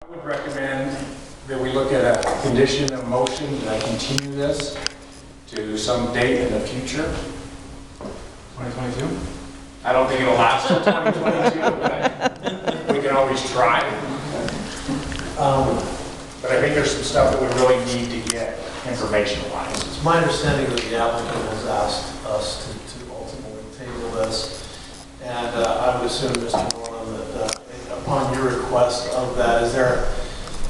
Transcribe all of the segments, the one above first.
I would recommend that we look at a condition of motion that I continue this to some date in the future. 2022? I don't think it'll last till 2022, but we can always try. But I think there's some stuff that we really need to get information-wise. It's my understanding that the applicant has asked us to ultimately table this, and I would assume, Mr. Norman, that upon your request of that, is there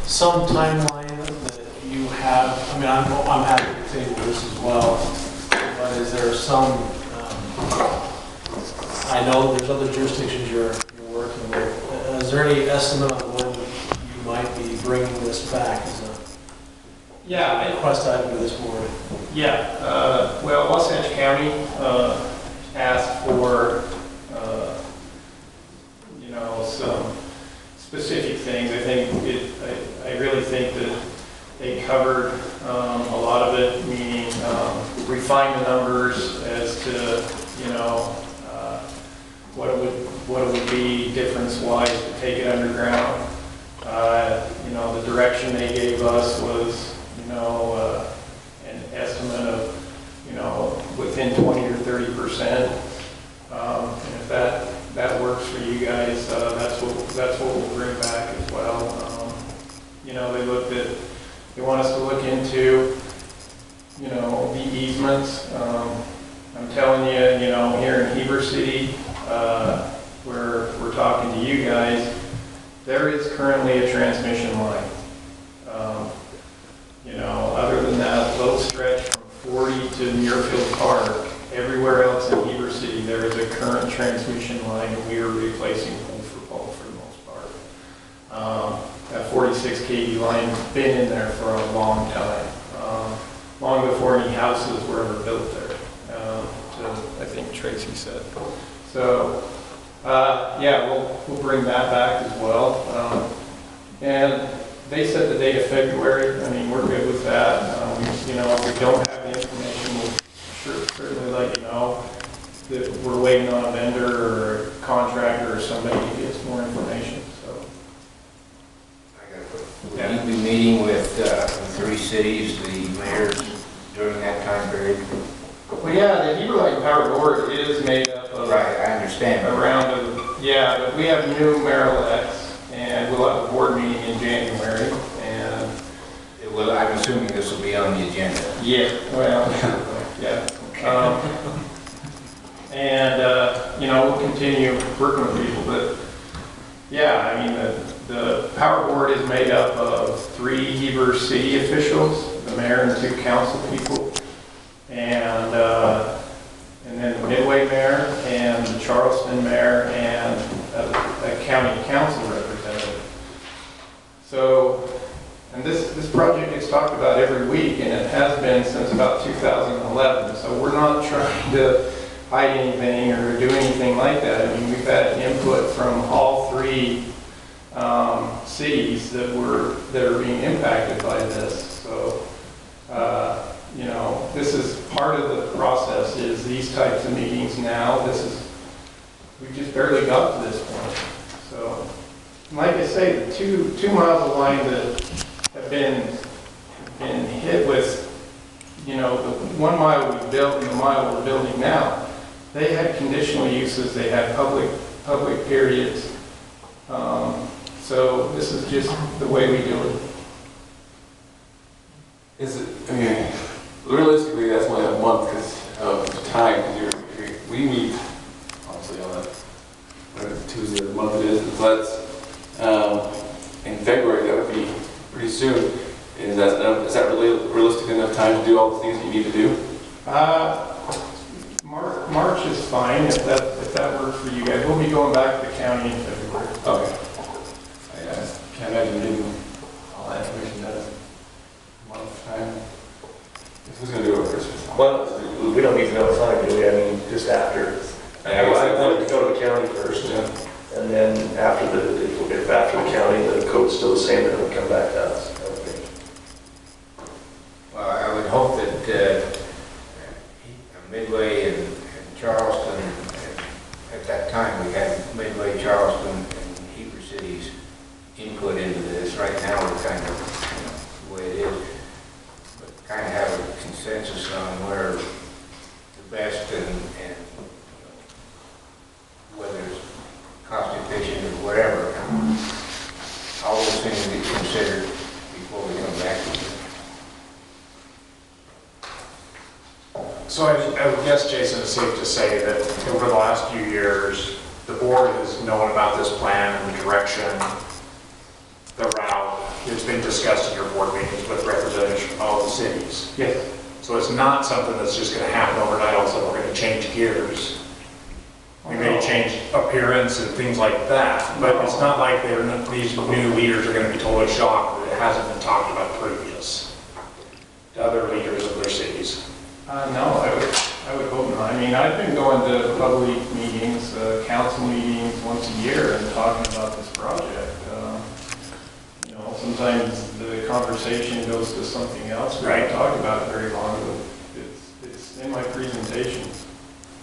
some timeline that you have? I mean, I'm happy to table this as well, but is there some, I know there's other jurisdictions you're working with. Is there any estimate on when you might be bringing this back as a request item to this board? Well, Wasatch County asked for, some specific things. I really think that they covered a lot of it, meaning refine the numbers as to, what it would be difference-wise to take it underground. The direction they gave us was, an estimate of, within 20 or 30%. And if that works for you guys, that's what we'll bring back as well. They want us to look into, the easements. I'm telling you, here in Heber City, where we're talking to you guys, there is currently a transmission line. Other than that, little stretch from 40 to Muirfield Park, everywhere else in Heber City, there is a current transmission line, and we are replacing pole for pole for the most part. That 46 kV line's been in there for a long time, long before any houses were ever built there, I think Tracy said. So, we'll bring that back as well. And they set the date of February. I mean, we're good with that. If we don't have the information, we'll certainly let you know that we're waiting on a vendor or a contractor or somebody to get us more information. So, will you be meeting with the three cities, the mayors, during that time period? Well, the Heber Light Power Board is made up of Right, I understand. but we have new mayor-elects, and we'll have a board meeting in January, and Well, I'm assuming this will be on the agenda. We'll continue working with people, but the power board is made up of 3 Heber city officials, the mayor and 2 council people, and then the Midway mayor and the Charleston mayor and a county council representative. So, and this project gets talked about every week, and it has been since about 2011. So we're not trying to hide anything or do anything like that. I mean, we've had input from all 3 cities that are being impacted by this. So, this is part of the process. Is these types of meetings now? We just barely got to this point. So, like I say, the two miles of line that have been hit with, the 1 mile we built and the mile we're building now, they had conditional uses, they had public periods. So this is just the way we do it. Realistically, that's only a month because of time, because we meet, obviously, on that Tuesday of the month it is, but in February, that would be pretty soon. Is that really realistic enough time to do all the things that you need to do? March is fine if that works for you guys. We'll be going back to the county in February. Okay. I can't imagine getting all that information done in a month's time. Who's going to do it first? Well, we don't need to know time, do we? I mean, just after. I wanted to go to the county first, and then if we'll get back to the county, the code's still the same, then it'll come back to us. Well, I would hope that Midway and Charleston, at that time we had Midway, Charleston, and Heber cities input into this. Right right now we're kind of, the way it is, but kind of have a consensus on where the best and whether it's cost efficient or whatever. All those things to be considered before we come back to it. So I would guess, Jason, it's safe to say that over the last few years, the board has known about this plan and the direction, the route. It's been discussed in your board meetings with representatives from all the cities. Yes. So it's not something that's just going to happen overnight. All of a sudden, we're going to change gears. We may change appearance and things like that, but it's not like these new leaders are going to be totally shocked that it hasn't been talked about previous to other leaders of their cities. No, I would hope not. I mean, I've been going to public meetings, council meetings once a year and talking about this project. You know, sometimes the conversation goes to something else. We don't talk about it very long, but it's in my presentation.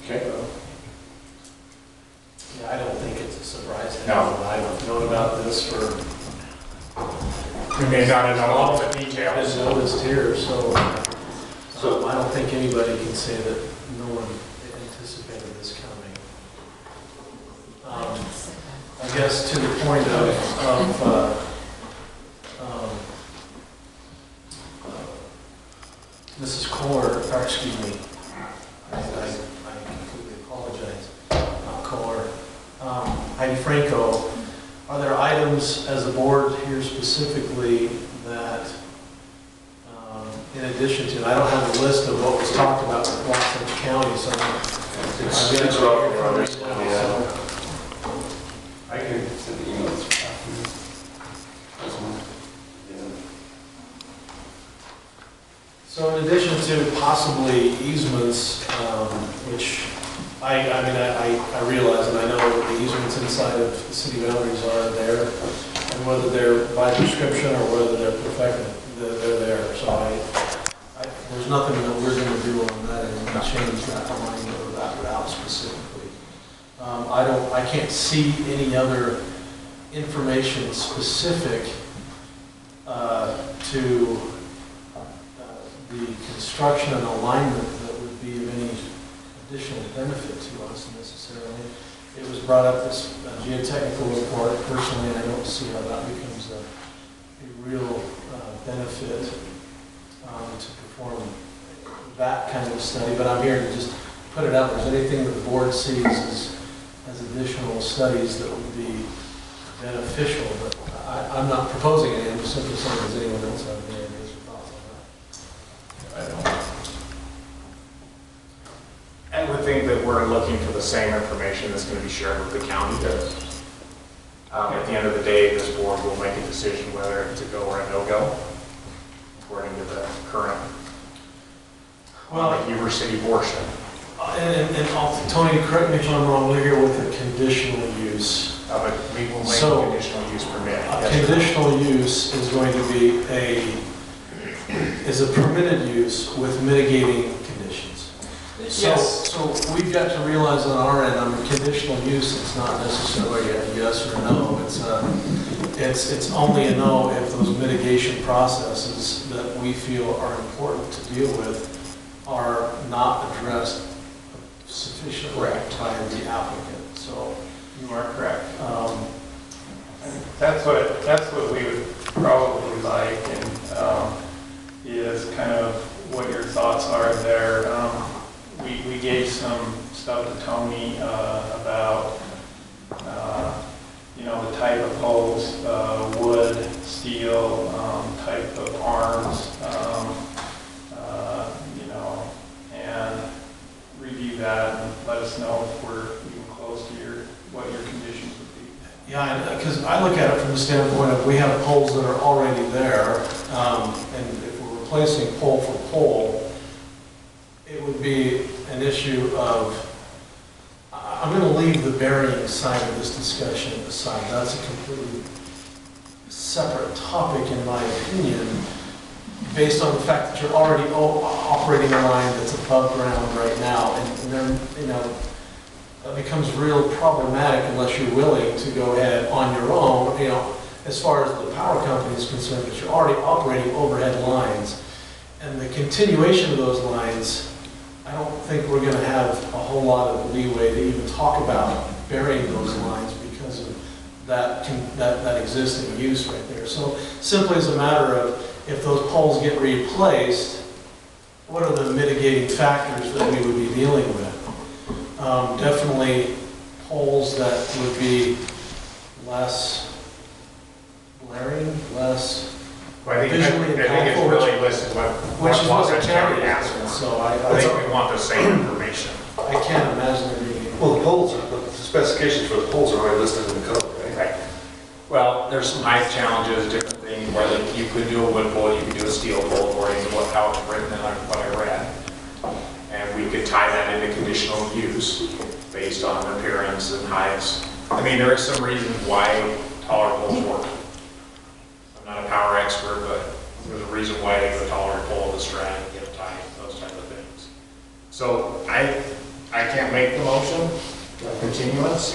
Okay. Yeah, I don't think it's a surprise to No. anyone. I've known about this for, We may not have known all the it's details. noticed here, so I don't think anybody can say that no one anticipated this coming. I guess to the point of Mrs. Kohler, or excuse me, I completely apologize, not Kohler. Heidi Franco, are there items as a board here specifically that, in addition to, I don't have a list of what was talked about with Wasatch County, so It's rough around this one, yeah. I can send the emails. So in addition to possibly easements, which I realize and I know that the easements inside of the city boundaries are there, and whether they're by prescription or whether they're perfected, they're there. So there's nothing that we're going to do on that and change that line or that route specifically. I can't see any other information specific to the construction and alignment that would be of any additional benefit to us necessarily. It was brought up as a geotechnical report. Personally, I don't see how that becomes a real benefit to perform that kind of study, but I'm here to just put it out. If there's anything that the board sees as additional studies that would be beneficial, but I'm not proposing any. I'm just simply saying, does anyone else have any ideas or thoughts on that? I don't. I would think that we're looking for the same information that's going to be shared with the county. At the end of the day, this board will make a decision whether it's a go or a no-go, according to the current Heber City portion. Tony, correct me if I'm wrong, we're here with a conditional use. But we will make So, a conditional use permit. A conditional use is going to be is a permitted use with mitigating conditions. Yes. So we've got to realize on our end, on the conditional use, it's not necessarily a yes or a no. It's only a no if those mitigation processes that we feel are important to deal with are not addressed sufficiently by the applicant. So You are correct. That's what we would probably like, and is kind of what your thoughts are there. We gave some stuff to Tony about the type of poles, wood, steel, type of arms, and review that and let us know if we're even close to what your conditions would be. yeah, because I look at it from the standpoint of we have poles that are already there, and if we're replacing pole for pole, it would be an issue of, I'm going to leave the burying side of this discussion aside. That's a completely separate topic in my opinion, based on the fact that you're already operating a line that's above ground right now, and then, that becomes real problematic unless you're willing to go ahead on your own, as far as the power company is concerned, but you're already operating overhead lines. And the continuation of those lines, I don't think we're gonna have a whole lot of leeway to even talk about burying those lines because of that existing use right there. So simply as a matter of, if those poles get replaced, what are the mitigating factors that we would be dealing with? Definitely poles that would be less blaring, less Well, I think visually it's impactful, really listed what which is what the Wasatch county County asked is. for. So I think we want the same information. I can't imagine there being. Well, the poles, the specifications for the poles are already listed in the code, right? Right. Well, there's some height challenges, different things, whether you could do a wood pole, you could do a steel pole, according to how it's written and what I read. And we could tie that into conditional use based on appearance and heights. I mean, there are some reasons why taller poles work. I'm not a power expert, but there's a reason why they go taller pole, the strand, get it tight, those type of things. So I can't make the motion, continuance,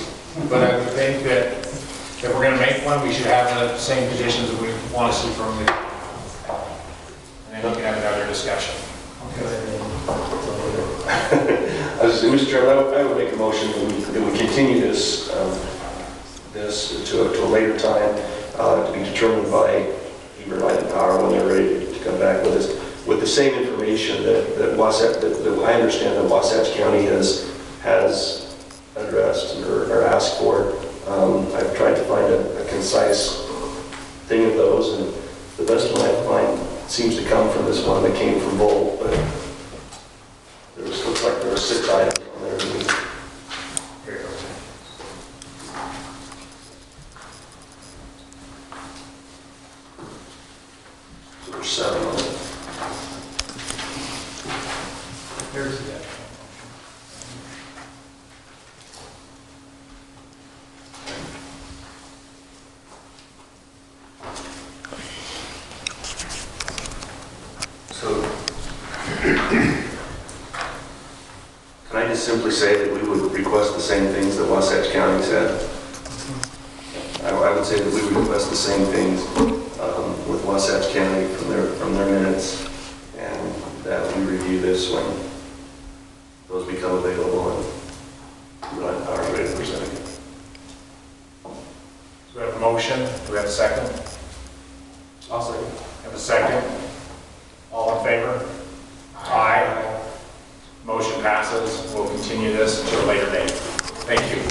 but I would think that if we're going to make one, we should have the same conditions that we want to see from the, and then we can have another discussion. Mr. Chairman, I would make a motion that we continue this to a later time, to be determined by Heber Light and Power when they're ready to come back with us, with the same information that Wasatch, that I understand that Wasatch County has addressed or asked for. I've tried to find a concise thing of those, and the best one I find seems to come from this one that came from Volt, but looks like there were 6 items on there. Here you go. So there's 7 on it. There's the actual. So, can I just simply say that we would request the same things that Wasatch County said? I would say that we would request the same things with Wasatch County from their minutes, and that we review this when those become available and run our ready to present it. So we have a motion, do we have a second? I'll say. Have a second? All in favor? Aye. Motion passes. We'll continue this until a later date. Thank you.